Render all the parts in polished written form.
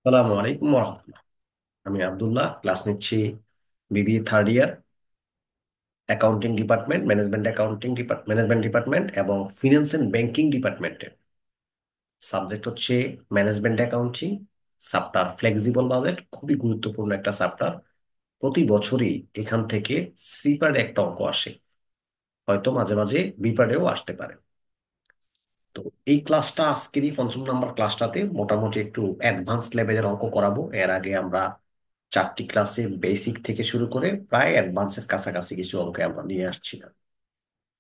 আসসালামু আলাইকুম রহমতুল্লাহ। আমি আব্দুল্লাহ, ক্লাস নিচ্ছি BBA third year, accounting department, management department এবং ফিনান্স এন্ড ব্যাংকিং ডিপার্টমেন্টের। সাবজেক্ট হচ্ছে management accounting, chapter flexible budget. খুবই গুরুত্বপূর্ণ একটা চ্যাপ্টার। প্রতি বছরই এখান থেকে সিপ্যাডে একটা অঙ্ক আসে, হয়তো মাঝে মাঝে বিপ্যাডেও আসতে পারে। তো এই ক্লাসটা, আজকেরই ৫ম নাম্বার ক্লাসটাতে মোটামুটি একটু অ্যাডভান্স লেভেলের অঙ্ক করাবো। এর আগে আমরা 4টি ক্লাসে বেসিক থেকে শুরু করে প্রায় অ্যাডভান্সের কাছাকাছি কিছু অঙ্ক আমরা নিয়ে আসছিলাম।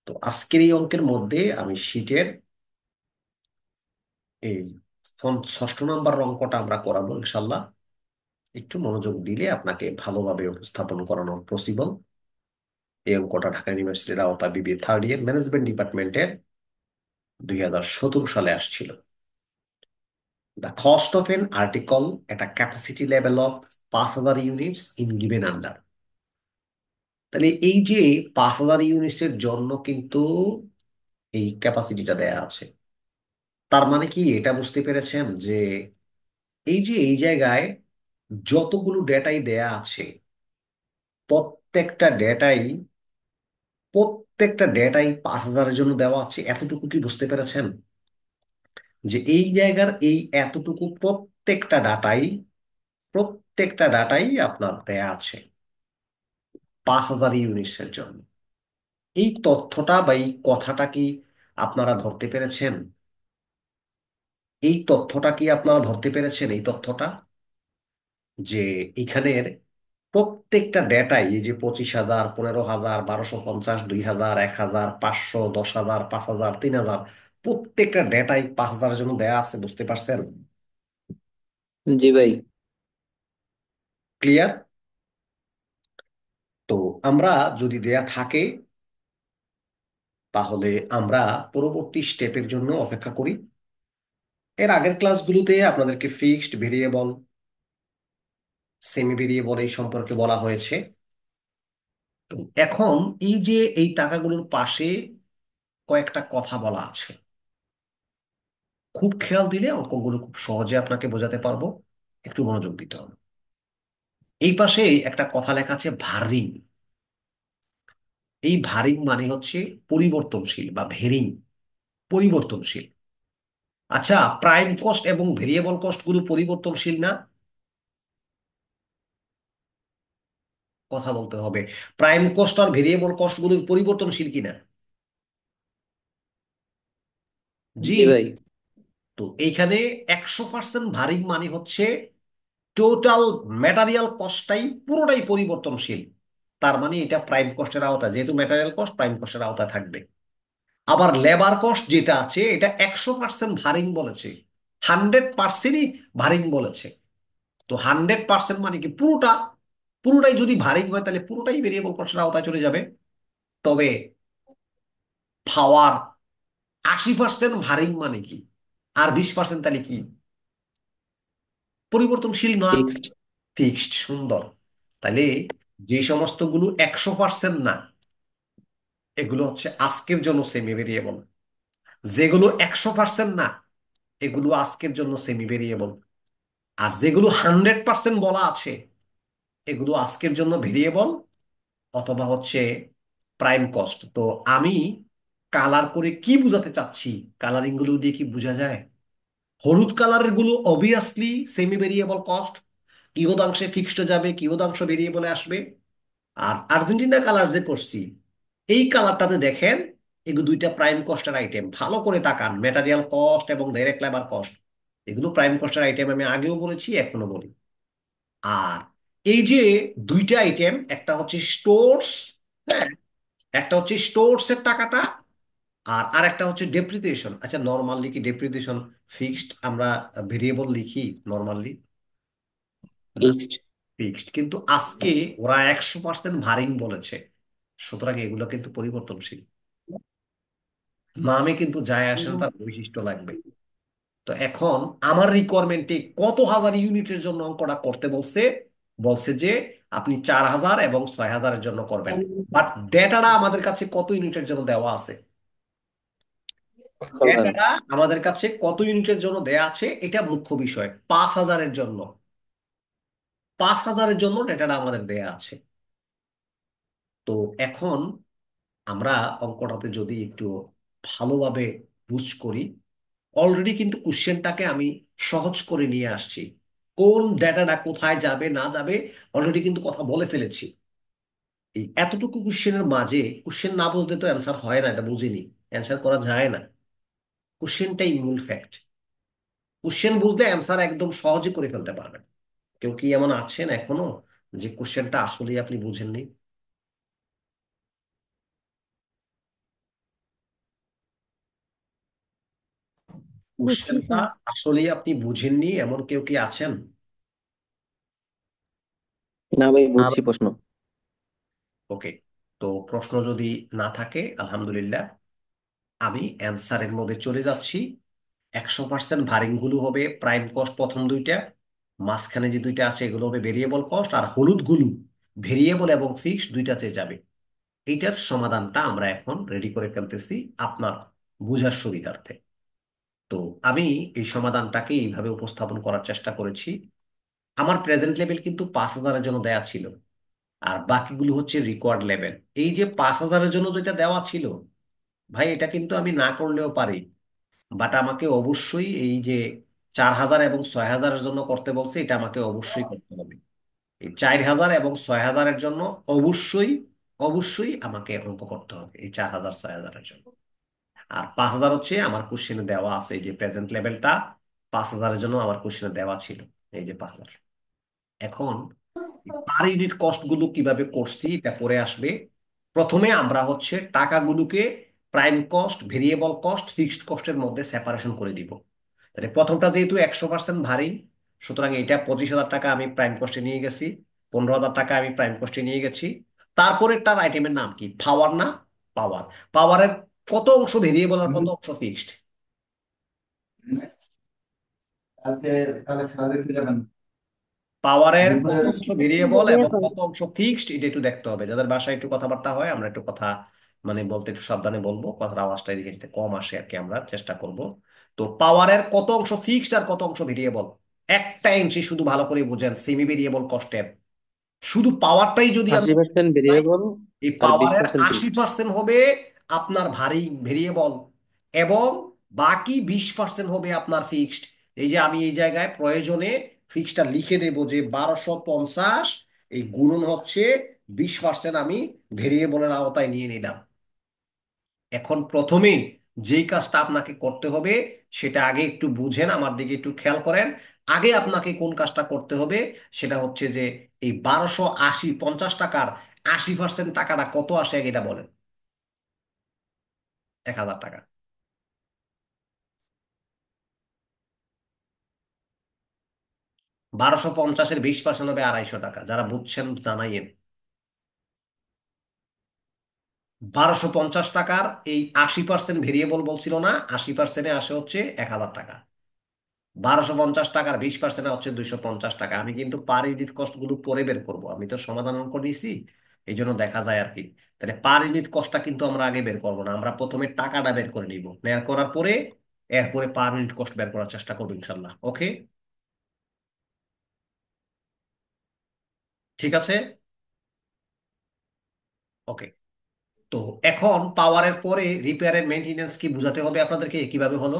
তো আজকের এই অঙ্কের মধ্যে আমি শীটের এই 6ষ্ঠ নাম্বার অঙ্কটা আমরা করাবো ইনশাল্লাহ। একটু মনোযোগ দিলে আপনাকে ভালোভাবে উপস্থাপন করানো পসিবল। এই অঙ্কটা ঢাকা ইউনিভার্সিটির আওতায় বিবিএ থার্ড ইয়ার ম্যানেজমেন্ট ডিপার্টমেন্টের 2017 সালে আসছিল। The cost of an article at a capacity level of 5,000 units in given under. তাহলে এই যে 5,000 ইউনিটসের জন্য কিন্তু এই ক্যাপাসিটিটা দেয়া আছে। তার মানে কি এটা বুঝতে পেরেছেন যে এই যে এই জায়গায় যতগুলো ডেটাই দেয়া আছে, প্রত্যেকটা ডেটাই প্রত্যেকটা ডেটাই 5,000-এর জন্য দেওয়া আছে, এতটুকু কি বুঝতে পেরেছেন? যে এই জায়গার এই এতটুকু প্রত্যেকটা ডাটাই আপনার দেয়া আছে 5,000 ইউনিটসের জন্য। এই তথ্যটা বা এই কথাটা কি আপনারা ধরতে পেরেছেন? এই তথ্যটা যে এখানের প্রত্যেকটা ডেটাই, এই যে 25,000, 15,000, 1250, 2,000, 1,000, 500, 10,000, 5,000, 3,000, প্রত্যেকটা ডেটাই 5,000-এর জন্য দেয়া আছে, বুঝতে পারছেন? জি ভাই। ক্লিয়ার? তো আমরা যদি দেয়া থাকে তাহলে আমরা পরবর্তী স্টেপের জন্য অপেক্ষা করি। এর আগের ক্লাসগুলোতে আপনাদেরকে ফিক্সড ভেরিয়েবল, সেমি ভেরিয়েবল এই সম্পর্কে বলা হয়েছে। তো এখন এই যে এই টাকাগুলোর পাশে কয়েকটা কথা বলা আছে, খুব খেয়াল দিলে অঙ্কগুলো খুব সহজে আপনাকে বোঝাতে পারবো। একটু মনোযোগ দিতে হবে। এই পাশে একটা কথা লেখা আছে ভারিং। এই ভারিং মানে হচ্ছে পরিবর্তনশীল বা ভেরিং, পরিবর্তনশীল। আচ্ছা, প্রাইম কস্ট এবং ভেরিয়েবল কস্ট গুলো পরিবর্তনশীল না? কথা বলতে হবে। প্রাইম কস্ট আর ভেরিয়েবল কস্ট গুলো পরিবর্তনশীল কিনা? জি। জি ভাই। তো এইখানে 100% ভারিং মানে হচ্ছে টোটাল ম্যাটারিয়াল কস্টটাই পুরোটাই পরিবর্তনশীল। তার মানে এটা প্রাইম কস্টের আওতায়, যেহেতু ম্যাটারিয়াল কস্ট প্রাইম কস্টের আওতায় থাকবে। আবার লেবার কস্ট যেটা আছে এটা 100% ভারিং বলেছে, 100%ই ভারিং বলেছে। তো 100% মানে কি পুরোটাই যদি ভারিং হয় তাহলে পুরোটাই ভেরিয়েবল কস্টের আওতায় চলে যাবে। তবে পাওয়ার 80% ভারিং মানে কি, আর 20% তাহলে কি? পরিবর্তনশীল না, ফিক্সড। ফিক্সড। সুন্দর। তাহলে যে সমস্তগুলো 100% না, এগুলো হচ্ছে আজকের জন্য সেমি ভেরিয়েবল। যেগুলো 100% না, এগুলো আজকের জন্য সেমি ভেরিয়েবল। আর যেগুলো 100% বলা আছে, এগুলো আজকের জন্য ভেরিয়েবল অথবা হচ্ছে প্রাইম কস্ট। তো আমি কালার করে কি বোঝাতে চাচ্ছি, কালারিং গুলো দিয়ে কি বোঝা যায়? হলুদ কালারের গুলো অবভিয়াসলি সেমি ভেরিয়েবল কস্ট, কিয়দাংশে ফিক্সড যাবে, কিয়দাংশ ভেরিয়েবলে আসবে। আর আর্জেন্টিনা কালার যে করছি, এই কালারটাতে দেখেন এগুলো দুইটা প্রাইম কস্টের আইটেম। ভালো করে তাকান, ম্যাটেরিয়াল কস্ট এবং ডাইরেক্ট লেবার কস্ট, এগুলো প্রাইম কস্টের আইটেম, আমি আগেও বলেছি এখনো বলি। আর এই যে দুইটা আইটেম, একটা হচ্ছে স্টোরস, হ্যাঁ, একটা হচ্ছে স্টোরস এর টাকাটা, আর আরেকটা হচ্ছে ডেপ্রিসিয়েশন। আচ্ছা, নর্মালি কি ডেপ্রিসিয়েশন ফিক্সড আমরা ভেরিয়েবল লিখি নর্মালি? না, ফিক্সড। ফিক্সড। কিন্তু আজকে ওরা 100% ভারিং বলেছে, সুতরাং এগুলো কিন্তু পরিবর্তনশীল। নামে কিন্তু যায় আসে না, তার বৈশিষ্ট্য লাগবে। তো এখন আমার রিকোয়ারমেন্টে কত হাজার ইউনিটের জন্য অঙ্কটা করতে বলছে? বলছে যে আপনি 4,000 এবং 6,000-এর জন্য করবেন। বাট ডেটাটা আমাদের কাছে কত ইউনিটের জন্য দেওয়া আছে? চলেন। ডেটাটা আমাদের কাছে কত ইউনিটের জন্য দেয়া আছে এটা মুখ্য বিষয়। 5,000-এর জন্য, 5,000-এর জন্য ডেটাটা আমাদের দেয়া আছে। তো এখন আমরা অঙ্কটাতে যদি একটু ভালোভাবে বুঝ করি, অলরেডি কিন্তু কোশ্চেনটাকে আমি সহজ করে নিয়ে আসছি। কোন ডেটাটা কোথায় যাবে না যাবে অলরেডি কিন্তু কথা বলে ফেলেছি। এই এতটুকু কোশ্চেনের মাঝে কোশ্চেন না বুঝলে তো অ্যান্সার হয় না, এটা বুঝিনি অ্যান্সার করা যায় না। কোশ্চেনটাই মূল ফ্যাক্ট। কোশ্চেন বুঝলে অ্যান্সার একদম সহজে করে ফেলতে পারবেন। কেউ কি এমন আছেন এখনো যে কোশ্চেনটা আসলেই আপনি বুঝেননি? বুঝছি কোশ্চেনটা স্যার। আসলেই আপনি বুঝেননি এমন কেউ কি আছেন? না ভাই, বুঝছি প্রশ্ন। ওকে। তো প্রশ্ন যদি না থাকে আলহামদুলিল্লাহ, আমি অ্যান্সারের মধ্যে চলে যাচ্ছি। 100% ভারিং গুলো হবে প্রাইম কস্ট প্রথম দুইটা, মাঝখানে যে দুইটা আছে এগুলো হবে ভেরিয়েবল কস্ট, আর হলুদ গুলো ভেরিয়েবল এবং ফিক্সড দুইটাতে যাবে। এইটার সমাধানটা আমরা এখন রেডি করে ফেলতেছি আপনার বুঝার সুবিধার্থে। তো আমি এই সমাধানটাকে এইভাবে উপস্থাপন করার চেষ্টা করেছি। আমার প্রেজেন্ট লেভেল কিন্তু 5,000-এর জন্য দেয়া ছিল, আর বাকিগুলো হচ্ছে রিকোয়ার্ড লেভেল। এই যে 5,000-এর জন্য যেটা দেওয়া ছিল, ভাই এটা কিন্তু আমি না করলেও পারি, বাট আমাকে অবশ্যই এই যে 4,000 এবং 6,000-এর জন্য করতে বলছে, এটা আমাকে অবশ্যই করতে হবে। এই 4,000 এবং 6,000-এর জন্য অবশ্যই অবশ্যই আমাকে অঙ্ক করতে হবে, এই 4,000 6,000-এর জন্য। আর 5,000 হচ্ছে আমার কোশ্চেনে দেওয়া আছে, এই যে প্রেজেন্ট লেভেলটা 5,000-এর জন্য আমার কোশ্চেনে দেওয়া ছিল, এই যে 5,000। এখন পার ইউনিট কস্ট গুলো কিভাবে করছি এটা পরে আসবে। প্রথমে আমরা হচ্ছে টাকাগুলোকে prime cost, variable cost, fixed কস্টের মধ্যে সেপারেশন করে দিব। তাহলে প্রথমটা যেহেতু 100% ভারী, সুতরাং এটা 25,000 টাকা আমি প্রাইম কস্টে নিয়ে গেছি, 15,000 টাকা আমি প্রাইম কস্টে নিয়ে গেছি। তারপরে তার আইটেমের নাম কি? পাওয়ার না? পাওয়ার। পাওয়ারের কত অংশ ভেরিয়েবল আর কত অংশ ফিক্সড? পাওয়ারের কত অংশ ভেরিয়েবল এবং ভেরিয়েবল। কত অংশ ফিক্সড এটা একটু দেখতে হবে। যাদের বাসায় একটু কথাবার্তা হয় আমরা একটু কথা মানে বলতে একটু সাবধানে বলবো, কথার আওয়াজটা এদিকে যাতে কম আসে আর কি, আমরা চেষ্টা করব। তো পাওয়ারের কত অংশ ফিক্সড আর কত অংশ ভেরিয়েবল, একটা ইঞ্চি শুধু ভালো করে বুঝেন সেমি ভেরিয়েবল কস্টের। শুধু পাওয়ারটাই যদি আমি 80% চাই, ভেরিয়েবল এই আর বিশ পাওয়ারের পার্সেন্ট 80% হবে আপনার ভারী ভেরিয়েবল, এবং বাকি 20% হবে আপনার ফিক্সড। এই যে আমি এই জায়গায় প্রয়োজনে ফিক্সডটা লিখে দেব যে 1,250, এই গুণন হচ্ছে 20% আমি ভেরিয়েবলের আওতায় নিয়ে নিলাম। এখন প্রথমেই যেই কাজটা আপনাকে করতে হবে সেটা আগে একটু বুঝেন, আমার দিকে একটু খেয়াল করেন। আগে আপনাকে কোন কাজটা করতে হবে সেটা হচ্ছে যে এই 1,250 টাকার 80% টাকাটা কত আসে আগে এটা বলেন। 1,000 টাকা। 1,250-এর 20% হবে 250 টাকা, যারা বুঝছেন জানাইয়েন। 1,250 টাকার এই 80% ভেরিয়েবল বলছিল না, 80%-এ আসে হচ্ছে 1,000 টাকা। 1,250 টাকার 20%-এ হচ্ছে 250 টাকা। আমি কিন্তু পার ইউনিট কস্ট গুলো পরে বের করব, আমি তো সমাধান অঙ্ক নিয়েছি, এই জন্য দেখা যায় আর কি। তাহলে পার ইউনিট কস্টটা কিন্তু আমরা আগে বের করবো না, আমরা প্রথমে টাকাটা বের করে নিব, বের করার পরে এরপরে পার ইউনিট কস্ট বের করার চেষ্টা করবো ইনশাল্লাহ। ওকে, ঠিক আছে। ওকে। তো এখন পাওয়ারের পরে রিপেয়ার এন্ড মেইনটেনেন্স কি বুঝাতে হবে আপনাদেরকে, কিভাবে হলো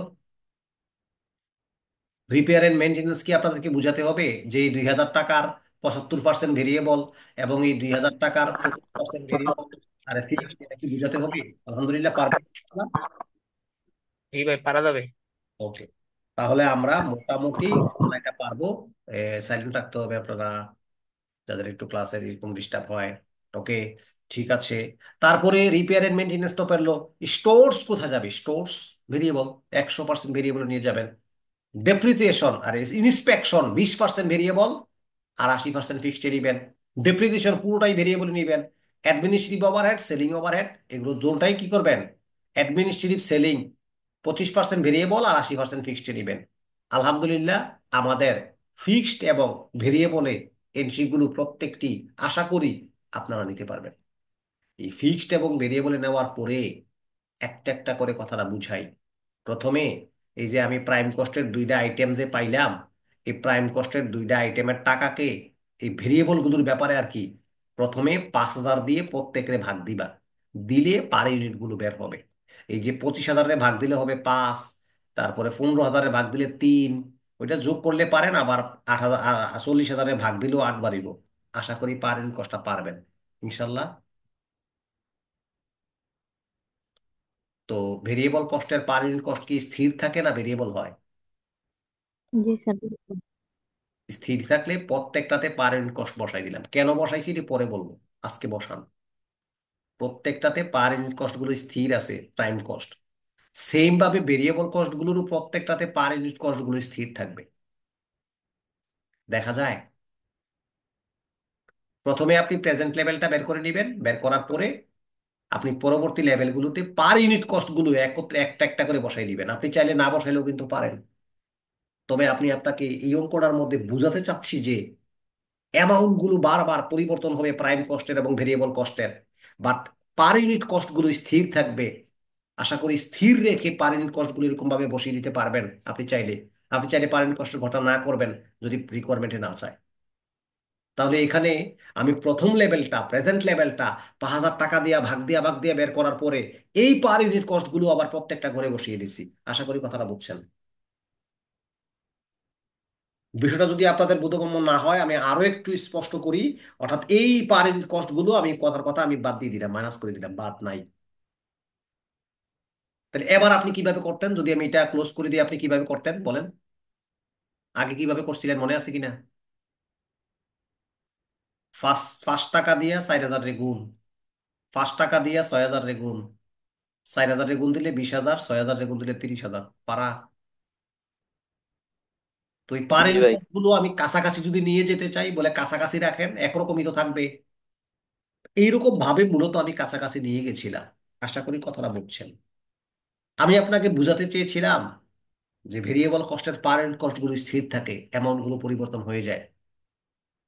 রিপেয়ার এন্ড মেইনটেনেন্স কি আপনাদেরকে বুঝাতে হবে যে এই 2,000 টাকার 75% ভেরিয়েবল এবং এই 2,000 টাকার 25% ভেরিয়েবল আর ফিক্সড, এটা কি বুঝাতে হবে? আলহামদুলিল্লাহ পারবেন। জি ভাই, পারা যাবে। ওকে, তাহলে আমরা মোটামুটি আমরা এটা পারবো। সাইলেন্ট রাখতে হবে আপনারা যাদের একটু ক্লাসের এরকম ডিস্টার্ব হয়। ওকে, ঠিক আছে। তারপরে রিপেয়ার এন্ড মেইনটেনেন্স তো পারলো। স্টোরস কোথায় যাবে? স্টোরস ভেরিয়েবল, 100% ভেরিয়েবল নিয়ে যাবেন। ডেপ্রিসিয়েশন আর ইন্সপেকশন 20% ভেরিয়েবল আর 80% ফিক্সড নিবেন। ডেপ্রিসিয়েশন পুরোটাই ভেরিয়েবল নিবেন। অ্যাডমিনিস্ট্রেটিভ ওভারহেড, সেলিং ওভারহেড, এগুলো দুটোটাই কি করবেন? অ্যাডমিনিস্ট্রেটিভ সেলিং 25% ভেরিয়েবল আর 80% ফিক্সড নিবেন। আলহামদুলিল্লাহ, আমাদের ফিক্সড এবং ভেরিয়েবলে এন্ট্রিগুলো প্রত্যেকটি আশা করি আপনারা নিতে পারবেন। এই ফিক্সড এবং ভেরিয়েবলে নেওয়ার পরে একটা একটা করে কথাটা বুঝাই। প্রথমে এই যে আমি প্রাইম কস্টের দুইটা আইটেম যে পাইলাম, এই প্রাইম কস্টের দুইটা আইটেমের টাকাকে এই ভেরিয়েবল গুলোর ব্যাপারে আর কি, প্রথমে 5,000 দিয়ে প্রত্যেকের ভাগ দিবা, দিলে পার ইউনিট গুলো বের হবে। এই যে 25,000 ভাগ দিলে হবে 5, তারপরে 15,000 ভাগ দিলে 3, ওইটা যোগ করলে পারেন, আবার 8,000 40,000 ভাগ দিলেও 8 বাড়িব। আশা করি পার ইউনিট কস্টটা পারবেন ইনশাল্লাহ। তো ভেরিয়েবল কস্টের পার ইউনিট কস্ট কি স্থির থাকে না ভেরিয়েবল হয়? জি স্যার। স্থির থাকলে প্রত্যেকটাতে পার ইউনিট কস্ট বসাই দিলাম। কেন বসাইছি এটি পরে বলবো, আজকে বসান। প্রত্যেকটাতে পার ইউনিট কস্ট গুলো স্থির আছে, প্রাইম কস্ট। সেম ভাবে ভেরিয়েবল কস্ট গুলোরও প্রত্যেকটাতে পার ইউনিট কস্ট গুলো স্থির থাকবে। দেখা যায় প্রথমে আপনি প্রেজেন্ট লেভেলটা বের করে নেবেন, বের করার পরে আপনি পরবর্তী লেভেলগুলোতে পার ইউনিট কস্ট গুলো একত্রে একটা একটা করে বসাই দিবেন। আপনি চাইলে না বসাইলেও কিন্তু পারেন। তবে আপনি আপনাকে এই অঙ্কটার মধ্যে বুঝাতে চাচ্ছি যে অ্যামাউন্ট গুলো বারবার পরিবর্তন হবে প্রাইম কস্টের এবং ভেরিয়েবল কস্টের, বাট পার ইউনিট কস্ট গুলো স্থির থাকবে। আশা করি স্থির রেখে পার ইউনিট কস্ট গুলো এরকম ভাবে বসিয়ে দিতে পারবেন। আপনি চাইলে পার ইউনিট কস্টের ঘটা না করবেন যদি রিকোয়ারমেন্টে না চায়। তাহলে এখানে আমি প্রথম লেভেলটা, প্রেজেন্ট লেভেলটা 5,000 টাকা দিয়া ভাগ দিয়া বের করার পরে এই পার ইউনিট কস্ট গুলো আবার প্রত্যেকটা ঘরে বসিয়ে দিছি। আশা করি কথাটা বুঝছেন। বিষয়টা যদি আপনাদের বোধগম্য না হয় আমি আরো একটু স্পষ্ট করি। অর্থাৎ এই পার ইউনিট কস্ট গুলো আমি কথার কথা আমি বাদ দিয়ে দিলাম, মাইনাস করে দিলাম, বাদ নাই। তাহলে এবার আপনি কিভাবে করতেন, যদি আমি এটা ক্লোজ করে দিই আপনি কিভাবে করতেন বলেন? আগে কিভাবে করছিলেন মনে আছে কিনা? ফার্স্ট ফার্স্ট টাকা দিয়া 4,000 রে গুণ, 5 টাকা দিয়া 6,000 রে গুণ, 4,000 রে গুণ দিলে 20,000, 6,000 রে গুণ দিলে 30,000 পারা। তো এই পার জি ইউনিট ভাই। কস্ট গুলো আমি কাছাকাছি যদি নিয়ে যেতে চাই বলে কাছাকাছি রাখেন, একরকমই তো থাকবে। এইরকম ভাবে মূলত আমি কাছাকাছি নিয়ে গেছিলাম। আশা করি কথাটা বুঝছেন। আমি আপনাকে বুঝাতে চেয়েছিলাম যে ভেরিয়েবল কস্টের পার ইউনিট কস্ট গুলো স্থির থাকে, অ্যামাউন্ট গুলো পরিবর্তন হয়ে যায়।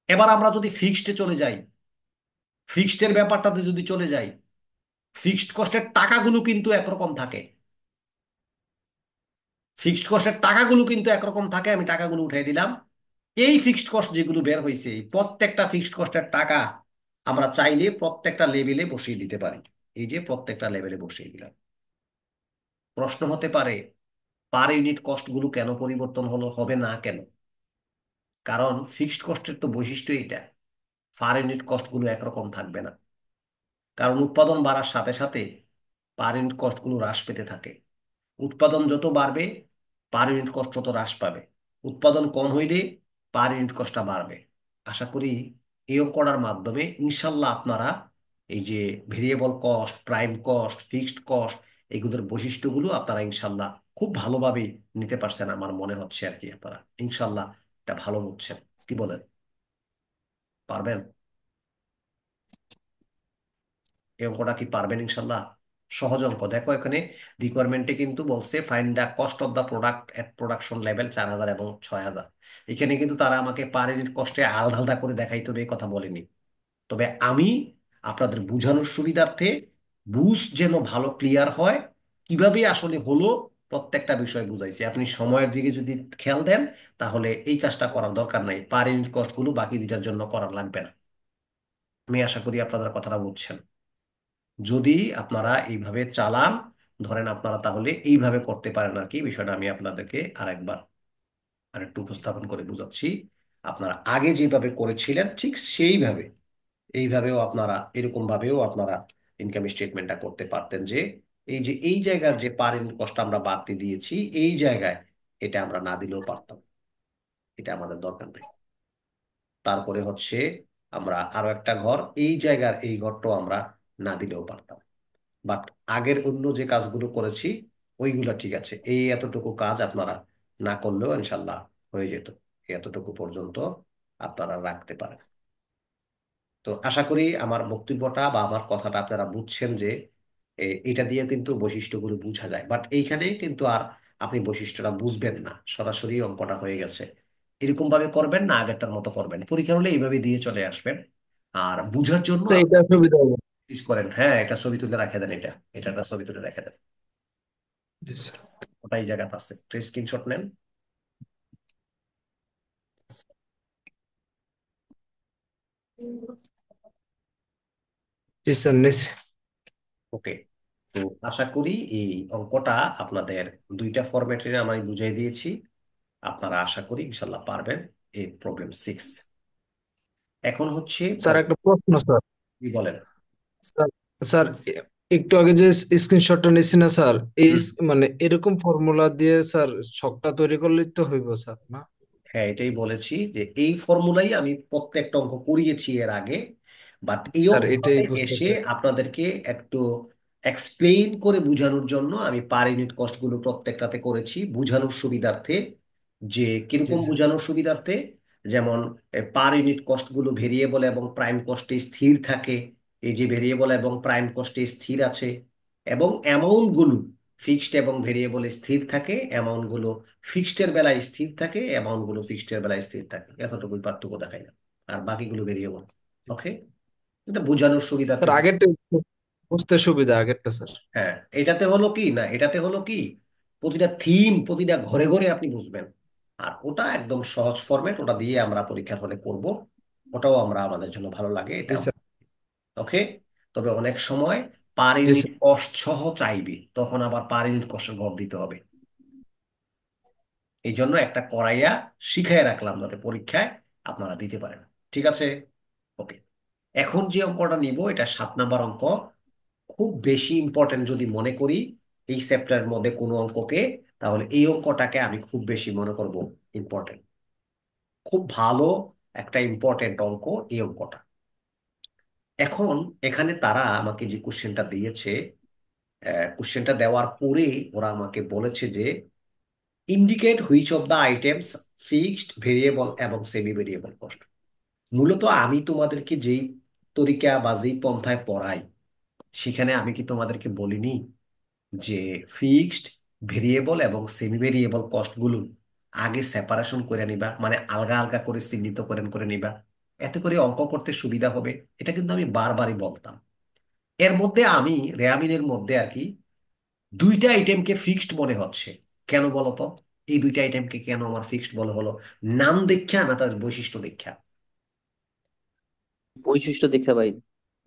এবার আমরা যদি ফিক্সডে চলে যাই, ফিক্সডের ব্যাপারটাতে যদি চলে যাই, ফিক্সড কস্টের টাকাগুলো কিন্তু একরকম থাকে। ফিক্সড কস্টের টাকাগুলো কিন্তু একরকম থাকে। আমি টাকাগুলো উঠাই দিলাম। এই ফিক্সড কস্ট যেগুলো বের হয়েছে, এই প্রত্যেকটা ফিক্সড কস্টের টাকা আমরা চাইলে প্রত্যেকটা লেভেলে বসিয়ে দিতে পারি। এই যে প্রত্যেকটা লেভেলে বসিয়ে দিলাম। প্রশ্ন হতে পারে পার ইউনিট কস্ট গুলো কেন পরিবর্তন হলো, হবে না কেন? কারণ ফিক্সড কস্টের তো বৈশিষ্ট্য এটা, পার ইউনিট কস্ট গুলো একরকম থাকবে না। কারণ উৎপাদন বাড়ার সাথে সাথে পার ইউনিট কস্ট গুলো হ্রাস পেতে থাকে। উৎপাদন যত বাড়বে পার ইউনিট কস্ট তত হ্রাস পাবে। উৎপাদন কম হইলে পার ইউনিট কস্টটা বাড়বে। আশা করি এই অঙ্কটার মাধ্যমে ইনশাল্লাহ আপনারা এই যে variable cost, prime cost, fixed cost, এগুলোর বৈশিষ্ট্যগুলো আপনারা ইনশাল্লাহ খুব ভালোভাবে নিতে পারছেন আমার মনে হচ্ছে আর কি। আপনারা ইনশাল্লাহ এটা ভালো বুঝছেন। কি বলেন, পারবেন? এই অঙ্কটা কি পারবেন ইনশাল্লাহ? সহজ অঙ্ক। দেখো এখানে রিকোয়ারমেন্টে কিন্তু বলছে find the cost of the product at production level 4,000 এবং 6,000। এখানে কিন্তু তারা আমাকে পার ইউনিট কস্টে আলাদা আলাদা করে দেখাইতে হবে এই কথা বলেনি। তবে আমি আপনাদের বোঝানোর সুবিধার্থে, বুঝ যেন ভালো ক্লিয়ার হয় কিভাবে আসলে হলো, প্রত্যেকটা বিষয় বুঝাইছি। আপনি সময়ের দিকে যদি খেয়াল দেন তাহলে এই কাজটা করার দরকার নাই, পার ইউনিট কস্ট গুলো বাকি দুটার জন্য করার লাগবে না। আমি আশা করি আপনারা কথাটা বুঝছেন। যদি আপনারা এইভাবে চালান, ধরেন আপনারা তাহলে এইভাবে করতে পারেন আর কি। বিষয়টা আমি আপনাদেরকে আরেকবার আরেকটু উপস্থাপন করে বুঝাচ্ছি। আপনারা আগে যেভাবে করেছিলেন ঠিক সেইভাবে, এইভাবেও আপনারা, এরকম ভাবেও আপনারা ইনকাম স্টেটমেন্টটা করতে পারতেন যে এই যে এই জায়গার যে পার ইনপুট কষ্ট আমরা বাড়তি দিয়েছি, এই জায়গায় এটা আমরা না দিলেও পারতাম। এটা আমাদের দরকার নেই। তারপরে হচ্ছে আমরা আরো একটা ঘর, এই জায়গার এই ঘরটাও আমরা না দিলেও পারতাম। বাট আগের অন্য যে কাজগুলো করেছি ওইগুলো ঠিক আছে। এই এতটুকু কাজ আপনারা না করলেও ইনশাল্লাহ হয়ে যেত। এতটুকু পর্যন্ত আপনারা রাখতে পারেন। তো আশা করি আমার বক্তব্যটা বা আমার কথাটা আপনারা বুঝছেন যে এটা দিয়ে কিন্তু বৈশিষ্ট্যগুলো বোঝা যায়। বাট এইখানে কিন্তু আর আপনি বৈশিষ্ট্যটা বুঝবেন না, সরাসরি অঙ্কটা হয়ে গেছে। এরকম ভাবে করবেন না, আগেরটার মতো করবেন। পরীক্ষা হলে এইভাবে দিয়ে চলে আসবেন। আর বুঝার জন্য তো এটা সুবিধা হবে। প্র্যাকটিস করেন। হ্যাঁ, এটা ছবি তুলে রেখে দেন, এটা এটা একটা ছবি তুলে রেখে দেন। জি স্যার। ওটাই জায়গাতে আছে, স্ক্রিনশট নেন। জি স্যার, নিচ্ছি। ওকে, তো আশা করি এই অঙ্কটা আপনাদের দুইটা ফরম্যাটে আমি বুঝিয়ে দিয়েছি। আপনারা আশা করি ইনশাল্লাহ পারবেন। এই প্রবলেম 6। এখন হচ্ছে স্যার একটা প্রশ্ন স্যার। কি বলেন? স্যার স্যার, একটু আগে যে স্ক্রিনশটটা নিচ্ছি না স্যার, এই হুম। মানে এরকম ফর্মুলা দিয়ে স্যার ছকটা তৈরি করলেই তো হইব স্যার, না? হ্যাঁ, এটাই বলেছি যে এই ফর্মুলাই আমি প্রত্যেকটা অঙ্ক করিয়েছি এর আগে, বাট এই স্যার এটাই অঙ্কটাতে এসে বুঝতেছি। আপনাদেরকে একটু এক্সপ্লেইন করে বোঝানোর জন্য আমি পার ইউনিট কস্ট গুলো প্রত্যেকটাতে করেছি বোঝানোর সুবিধার্থে। যে জি কিরকম স্যার। বোঝানোর সুবিধার্থে, যেমন পার ইউনিট কস্ট গুলো ভেরিয়েবল এবং প্রাইম কস্টে স্থির থাকে। এই যে ভেরিয়েবল এবং প্রাইম কস্টে স্থির আছে, এবং অ্যামাউন্ট গুলো ফিক্সড এবং ভেরিয়েবলে স্থির থাকে, অ্যামাউন্ট গুলো ফিক্সড এর বেলায় স্থির থাকে, অ্যামাউন্ট গুলো ফিক্সড এর বেলায় স্থির থাকে, এতটুকুই পার্থক্য দেখায় না, আর বাকিগুলো ভেরিয়েবল। ওকে, এটা বোঝানোর সুবিধার্থে। স্যার আগেরটা বুঝতে সুবিধা, আগেরটা স্যার। হ্যাঁ, এটাতে হলো কি না, এটাতে হলো কি প্রতিটা থিম প্রতিটা ঘরে ঘরে আপনি বুঝবেন। আর ওটা একদম সহজ ফরম্যাট, ওটা দিয়ে আমরা পরীক্ষার হলে করব। ওটাও আমরা আমাদের জন্য ভালো লাগে এটা। জি স্যার। ওকে, তবে অনেক সময় পার জি ইউনিট স্যার। কস্ট সহ চাইবে, তখন আবার পার ইউনিট কস্টের ঘর দিতে হবে। এই জন্য একটা করাইয়া শিখাই রাখলাম যাতে পরীক্ষায় আপনারা দিতে পারেন। ঠিক আছে? ওকে, এখন যে অঙ্কটা নিব এটা 7 নাম্বার অঙ্ক। খুব বেশি ইম্পর্টেন্ট যদি মনে করি এই চ্যাপ্টারের মধ্যে কোনো অঙ্ককে, তাহলে এই অঙ্কটাকে আমি খুব বেশি মনে করব ইম্পর্টেন্ট। খুব ভালো একটা ইম্পর্টেন্ট অঙ্ক এই অঙ্কটা। এখন এখানে তারা আমাকে যে কোশ্চেনটা দিয়েছে, কোশ্চেনটা দেওয়ার পরে ওরা আমাকে বলেছে যে indicate which of the items fixed variable এবং সেমি ভেরিয়েবল কস্ট। মূলত আমি তোমাদেরকে যেই তরিকা বা যেই পন্থায় পড়াই, সেখানে আমি কি তোমাদেরকে বলিনি যে ফিক্সড ভেরিয়েবল এবং সেমি ভেরিয়েবল কস্ট গুলো আগে সেপারেশন করে নিবা, মানে আলগা আলগা করে চিহ্নিত করে নিবা, এতে করে অঙ্ক করতে সুবিধা হবে। এটা কিন্তু আমি বারবারই বলতাম। এর মধ্যে আমি রেয়ামিনের মধ্যে আর কি দুইটা আইটেমকে ফিক্সড মনে হচ্ছে। কেন বলো তো? এই দুইটা আইটেমকে কেন আমার ফিক্সড বলে হলো? নাম দেখা না তাদের বৈশিষ্ট্য দেখা? বৈশিষ্ট্য দেখে ভাই,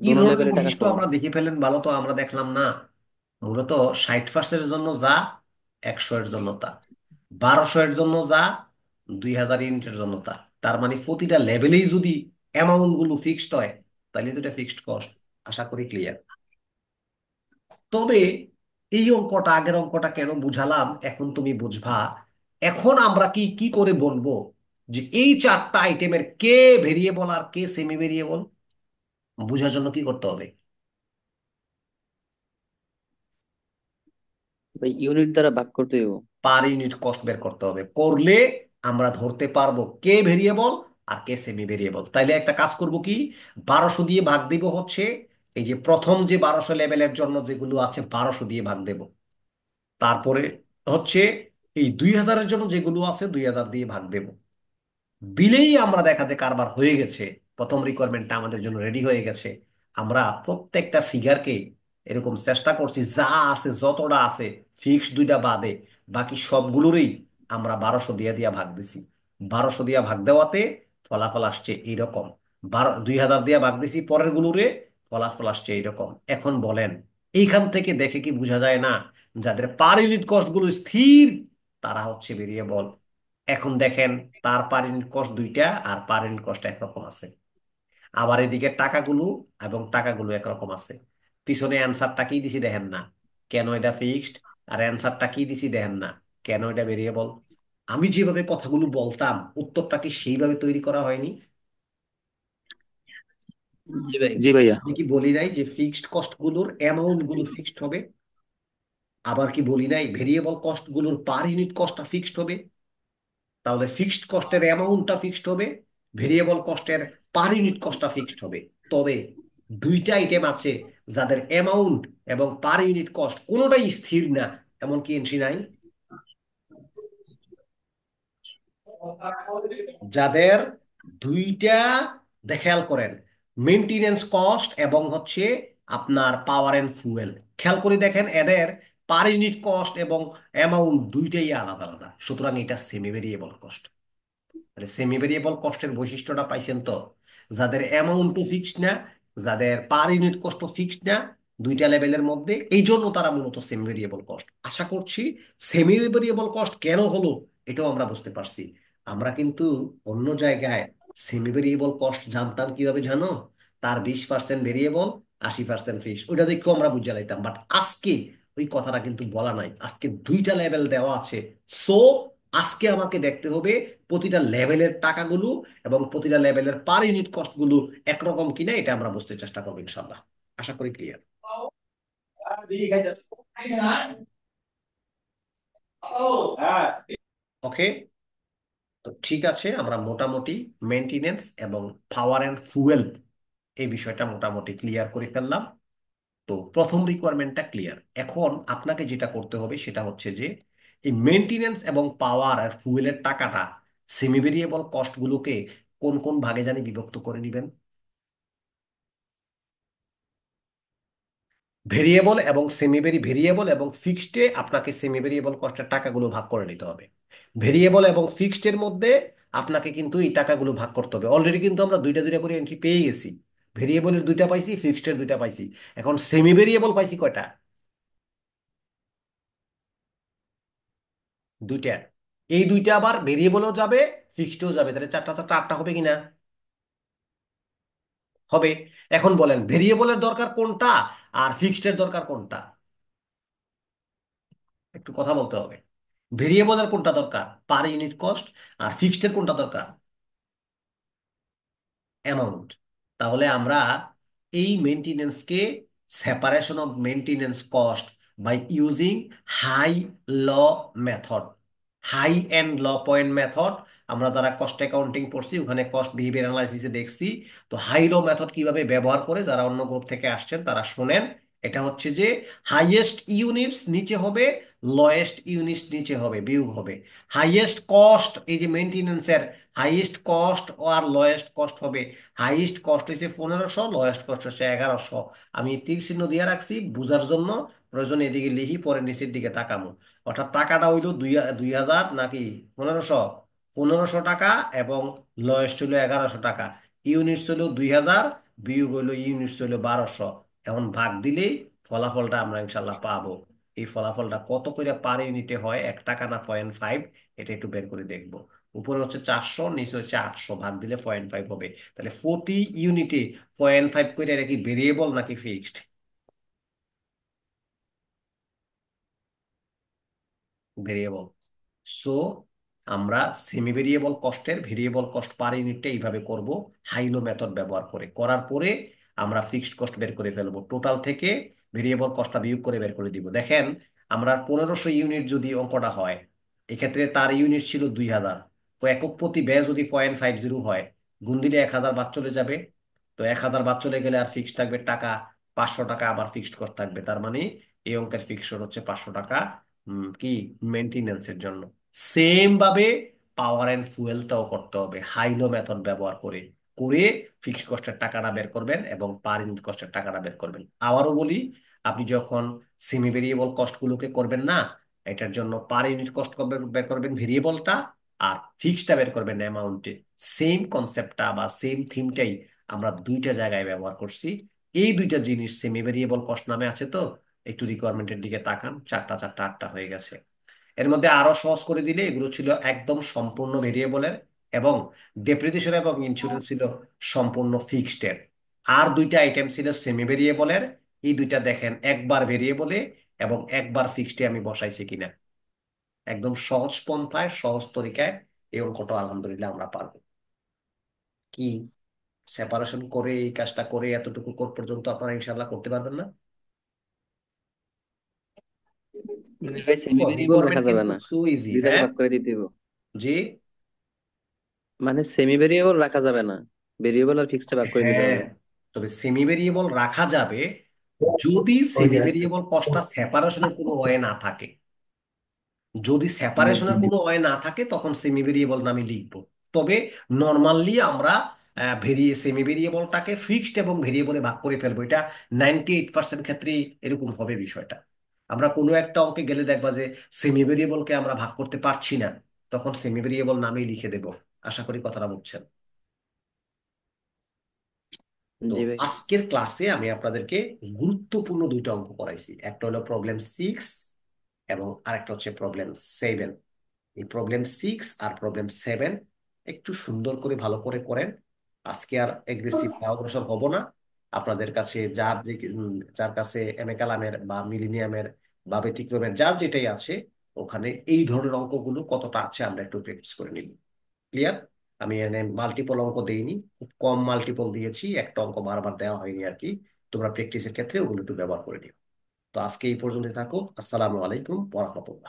কি দোনো ধরনের লেভেলে টাকা বৈশিষ্ট্য খাওয়া। আমরা দেখে ফেলেন ভালো তো আমরা দেখলাম না। মূলত 60% জন্য যা, 100 জন্য তা, 1200 জন্য যা, 2000 ইউনিটের জন্য তা। তার মানে প্রতিটা লেভেলেই যদি অ্যামাউন্ট গুলো ফিক্সড হয়, তাহলে তো এটা ফিক্সড কস্ট। আশা করি ক্লিয়ার। তবে এই অঙ্কটা, আগের অঙ্কটা কেন বুঝালাম এখন তুমি বুঝবা। এখন আমরা কি কি করে বলবো যে এই চারটা আইটেমের কে ভেরিয়েবল আর কে সেমি ভেরিয়েবল? বোঝার জন্য কি করতে হবে? ভাই ইউনিট দ্বারা ভাগ করতে হইব। পার ইউনিট কস্ট বের করতে হবে, করলে আমরা ধরতে পারবো কে ভেরিয়েবল আর কে সেমি ভেরিয়েবল। তাইলে একটা কাজ করব কি, 1200 দিয়ে ভাগ দিব হচ্ছে এই যে প্রথম যে 1200 লেভেলের জন্য যেগুলো আছে 1200 দিয়ে ভাগ দেব। তারপরে হচ্ছে এই 2000-এর জন্য যেগুলো আছে 2000 দিয়ে ভাগ দেব। বিলেই আমরা দেখা যায় কারবার হয়ে গেছে, প্রথম রিকোয়ারমেন্টটা আমাদের জন্য রেডি হয়ে গেছে। আমরা প্রত্যেকটা ফিগারকে এরকম চেষ্টা করছি যা আছে যতটা আছে ফিক্স দুইটা বাদে বাকি সবগুলোরই আমরা 1200 দিয়া দিয়া ভাগ দিছি। 1200 দিয়া ভাগ দেওয়াতে ফলাফল আসছে এইরকম। 2000 দিয়া ভাগ দিছি পরের গুলোরে, ফলাফল আসছে এইরকম। এখন বলেন, এইখান থেকে দেখে কি বোঝা যায় না যাদের পার ইউনিট কস্ট গুলো স্থির তারা হচ্ছে ভেরিয়েবল? এখন দেখেন, তার পার ইউনিট কস্ট দুইটা আর পার ইউনিট কস্ট একরকম আছে। আবার এদিকে টাকাগুলো এবং টাকাগুলো একরকম আছে। পিছনে অ্যান্সারটা কি দিছি দেখেন না, কেন এটা ফিক্সড? আর অ্যান্সারটা কি দিছি দেখেন না, কেন এটা ভেরিয়েবল? আমি যেভাবে কথাগুলো বলতাম উত্তরটা কি সেইভাবে তৈরি করা হয়নি? জি ভাই। জি ভাইয়া। আমি কি বলি নাই যে ফিক্সড কস্ট গুলোর অ্যামাউন্ট গুলো ফিক্সড হবে? আবার কি বলি নাই ভেরিয়েবল কস্ট গুলোর পার ইউনিট কস্টটা ফিক্সড হবে? তাহলে ফিক্সড কস্টের অ্যামাউন্টটা ফিক্সড হবে, ভেরিয়েবল কস্টের পার ইউনিট কস্টটা ফিক্সড হবে। তবে দুইটা আইটেম আছে যাদের অ্যামাউন্ট এবং পার ইউনিট কস্ট কোনোটাই স্থির না, এমন কি এন্ট্রি নাই? যাদের দুইটা, খেয়াল করেন, মেনটেনেন্স কস্ট এবং হচ্ছে আপনার পাওয়ার এন্ড ফুয়েল, খেয়াল করে দেখেন এদের পার ইউনিট কস্ট এবং অ্যামাউন্ট দুইটাই আলাদা আলাদা, সুতরাং এটা সেমি ভেরিয়েবল কস্ট। তাহলে সেমি ভেরিয়েবল কস্টের বৈশিষ্ট্যটা পাইছেন তো, যাদের অ্যামাউন্টও ফিক্সড না, যাদের পার ইউনিট কস্টও ফিক্সড না, দুইটা লেভেলের মধ্যে, এই জন্য তারা মূলত সেমি ভেরিয়েবল কস্ট। আশা করছি সেমি ভেরিয়েবল কস্ট কেন হলো এটাও আমরা বুঝতে পারছি। আমরা কিন্তু অন্য জায়গায় সেমি ভেরিয়েবল কস্ট জানতাম কিভাবে জানো, তার 20% ভেরিয়েবল, 80% ফিক্স, ওইটা দেখেও আমরা বুঝে লাইতাম। বাট আজকে ওই কথাটা কিন্তু বলা নাই, আজকে দুইটা লেভেল দেওয়া আছে। সো আজকে আমাকে দেখতে হবে প্রতিটা লেভেলের টাকাগুলো এবং প্রতিটা লেভেলের পার ইউনিট কস্ট গুলো একরকম কিনা, এটা আমরা বুঝতে চেষ্টা করবো ইনশাল্লাহ। আশা করি ক্লিয়ার। ওকে, তো ঠিক আছে, আমরা মোটামুটি মেনটেনেন্স এবং পাওয়ার অ্যান্ড ফুয়েল এই বিষয়টা মোটামুটি ক্লিয়ার করে ফেললাম। তো প্রথম রিকোয়ারমেন্টটা ক্লিয়ার। এখন আপনাকে যেটা করতে হবে সেটা হচ্ছে যে এই মেনটেনেন্স এবং পাওয়ার আর ফুয়েলের টাকাটা সেমি ভেরিয়েবল কস্টগুলোকে কোন কোন ভাগে জানি বিভক্ত করে নেবেন। ভেরিয়েবল এবং সেমি ভেরিয়েবল এবং ফিক্সডে আপনাকে সেমি ভেরিয়েবল কস্টের টাকাগুলো ভাগ করে নিতে হবে। ভেরিয়েবল এবং ফিক্সডের মধ্যে আপনাকে কিন্তু এই টাকাগুলো ভাগ করতে হবে। অলরেডি কিন্তু আমরা দুইটা দুইটা করে এন্ট্রি পেয়ে গেছি, ভেরিয়েবলের দুইটা পাইছি, ফিক্সডের দুইটা পাইছি। এখন সেমি ভেরিয়েবল পাইছি কয়টা? দুইটা। এই দুইটা আবার ভেরিয়েবলও যাবে, ফিক্সডেও যাবে, তাহলে চারটা চারটা আটটা হবে কিনা? হবে। এখন বলেন ভেরিয়েবলের দরকার কোনটা আর ফিক্সডের দরকার কোনটা? একটু কথা বলতে হবে। ভেরিয়েবলের কোনটা দরকার? পার ইউনিট কস্ট। আর ফিক্সডের কোনটা দরকার? অ্যামাউন্ট। তাহলে আমরা এই মেনটেনেন্সকে separation of maintenance cost by using high low method, high and low point method. আমরা যারা কস্ট অ্যাকাউন্টিং পড়ছি ওখানে কস্ট বিহেভিয়ার অ্যানালাইসিসে দেখছি। তো হাই ল মেথড কিভাবে ব্যবহার করে, যারা অন্য গ্রুপ থেকে আসছেন তারা শোনেন। এটা হচ্ছে যে হাইয়েস্ট ইউনিটস নিচে হবে, লয়েস্ট ইউনিটস নিচে হবে, বিয়োগ হবে। হাইয়েস্ট কস্ট, এই যে মেনটেনেন্সের হাইয়েস্ট কস্ট আর লয়েস্ট কস্ট হবে। হাইয়েস্ট কস্ট হচ্ছে 1500, লয়েস্ট কস্ট হচ্ছে 1100। আমি তীর চিহ্ন দিয়ে রাখছি বুঝার জন্য, প্রয়োজন এদিকে লিখি পরে নিচের দিকে তাকামো। অর্থাৎ টাকাটা হইলো 2000 নাকি 1500, 1500 টাকা, এবং লয়েস্ট হইলো 1100 টাকা। ইউনিটস হইলো 2000, বিয়োগ হইলো ইউনিটস হইলো 1200। এখন ভাগ দিলেই ফলাফলটা আমরা ইনশাল্লাহ পাবো। এই ফলাফলটা কত করে পার ইউনিটে হয়, 1 টাকা না 0.5, এটা একটু বের করে দেখবো। উপরে হচ্ছে 400, নিচে হচ্ছে 800, ভাগ দিলে 0.5 হবে। তাহলে প্রতি ইউনিটে 0.5 করে, এটা কি ভেরিয়েবল নাকি ফিক্সড? ভেরিয়েবল। সো আমরা সেমি ভেরিয়েবল কস্টের ভেরিয়েবল কস্ট পার ইউনিটটা এইভাবে করব, হাইলো মেথড ব্যবহার করে। করার পরে আমরা ফিক্সড কস্ট বের করে ফেলবো, টোটাল থেকে ভেরিয়েবল কস্টটা বিয়োগ করে বের করে দিব। দেখেন আমরা 1500 ইউনিট যদি অঙ্কটা হয়, এক্ষেত্রে তার ইউনিট ছিল 2000, তো একক প্রতি ব্যয় যদি 0.50 হয়, গুণ দিলে 1000 বাদ চলে যাবে। তো 1000 বাদ চলে গেলে আর ফিক্সড থাকবে টাকা 500 টাকা, আবার ফিক্সড কস্ট থাকবে। তার মানে এই অঙ্কের ফিক্সড হচ্ছে 500 টাকা কি মেনটেনেন্সের জন্য। সেম ভাবে পাওয়ার এন্ড ফুয়েলটাও করতে হবে হাইলো মেথড ব্যবহার করে। করে ফিক্সড কস্টের টাকাটা বের করবেন এবং পার ইউনিট কস্টের টাকাটা বের করবেন। আবারও বলি, আপনি যখন সেমি ভেরিয়েবল কস্ট গুলোকে করবেন না, এটার জন্য পার ইউনিট কস্ট বের করবেন ভেরিয়েবলটা, আর ফিক্সডটা বের করবেন অ্যামাউন্টে। সেম কনসেপ্টটা বা সেম থিমটাই আমরা দুইটা জায়গায় ব্যবহার করছি। এই দুইটা জিনিস সেমি ভেরিয়েবল কস্ট নামে আছে। তো একটু রিকোয়ারমেন্টের দিকে তাকান, চারটা চারটা আটটা হয়ে গেছে। এর মধ্যে আরো সহজ করে দিলে এগুলো ছিল একদম সম্পূর্ণ ভেরিয়েবলের, এবং ডেপ্রিসিয়েশন এবং ইন্স্যুরেন্স ছিল সম্পূর্ণ ফিক্সড এর। আর দুইটা আইটেম ছিল সেমি ভেরিয়েবলের। এই দুইটা দেখেন একবার ভেরিয়েবলে এবং একবার ফিক্সডে আমি বসাইছি কিনা। একদম সহজ পন্থায় সহজ তরিকায় এই অঙ্কটা আলহামদুলিল্লাহ আমরা পারবো। কি সেপারেশন করে এই কাজটা করে এতটুকু কোড পর্যন্ত আপনারা ইনশাল্লাহ করতে পারবেন না? ভাই সেমি ভেরিয়েবল রাখা রিকোয়ারমেন্ট যাবে কিন্তু না, সো ইজি। দুই ভাগে হ্যাঁ ভাগ করে দিতে হবে। জি। মানে সেমি ভেরিয়েবল রাখা যাবে না, ভেরিয়েবল আর ফিক্সড ভাগ করে দিতে হ্যাঁ, হবে। তবে সেমি ভেরিয়েবল রাখা যাবে যদি সেমি ভেরিয়েবল কস্টটা সেপারেশনের কোনো ওয়ে না থাকে। যদি সেপারেশনের কোনো ওয়ে না থাকে তখন সেমি ভেরিয়েবল নামে লিখবো। তবে নর্মালি আমরা সেমি ভেরিয়েবলটাকে ফিক্সড এবং ভেরিয়েবলে ভাগ করে ফেলবো। এটা 98% ক্ষেত্রে এরকম হবে বিষয়টা। আমরা কোনো একটা অঙ্কে গেলে দেখবা যে সেমি ভেরিয়েবলকে আমরা ভাগ করতে পারছি না, তখন সেমি ভেরিয়েবল নামেই লিখে দেব। আশা করি কথাটা বুঝছেন। তো জি ভাই। আজকের ক্লাসে আমি আপনাদেরকে গুরুত্বপূর্ণ দুইটা অঙ্ক করাইছি, একটা হলো প্রবলেম 6 এবং আরেকটা হচ্ছে প্রবলেম 7। এই প্রবলেম 6 আর প্রবলেম 7 একটু সুন্দর করে ভালো করে করেন। আজকে আর এগ্রেসিভ অগ্রসর হব না। আপনাদের কাছে যার কাছে এম এ কালামের বা মিলিনিয়ামের বা ব্যতিক্রমের যার যেটাই আছে, ওখানে এই ধরনের অঙ্কগুলো কতটা আছে আমরা একটু প্র্যাকটিস করে নিই। ক্লিয়ার? আমি এনে মাল্টিপল অঙ্ক দেইনি, খুব কম মাল্টিপল দিয়েছি, একটা অঙ্ক বারবার দেওয়া হয়নি আর কি। তোমরা প্র্যাকটিসের ক্ষেত্রে ওগুলো একটু ব্যবহার করে নিও। তো আজকে এই পর্যন্ত থাকুক। আসসালামু আলাইকুম ওয়া রাহমাতুল্লাহ।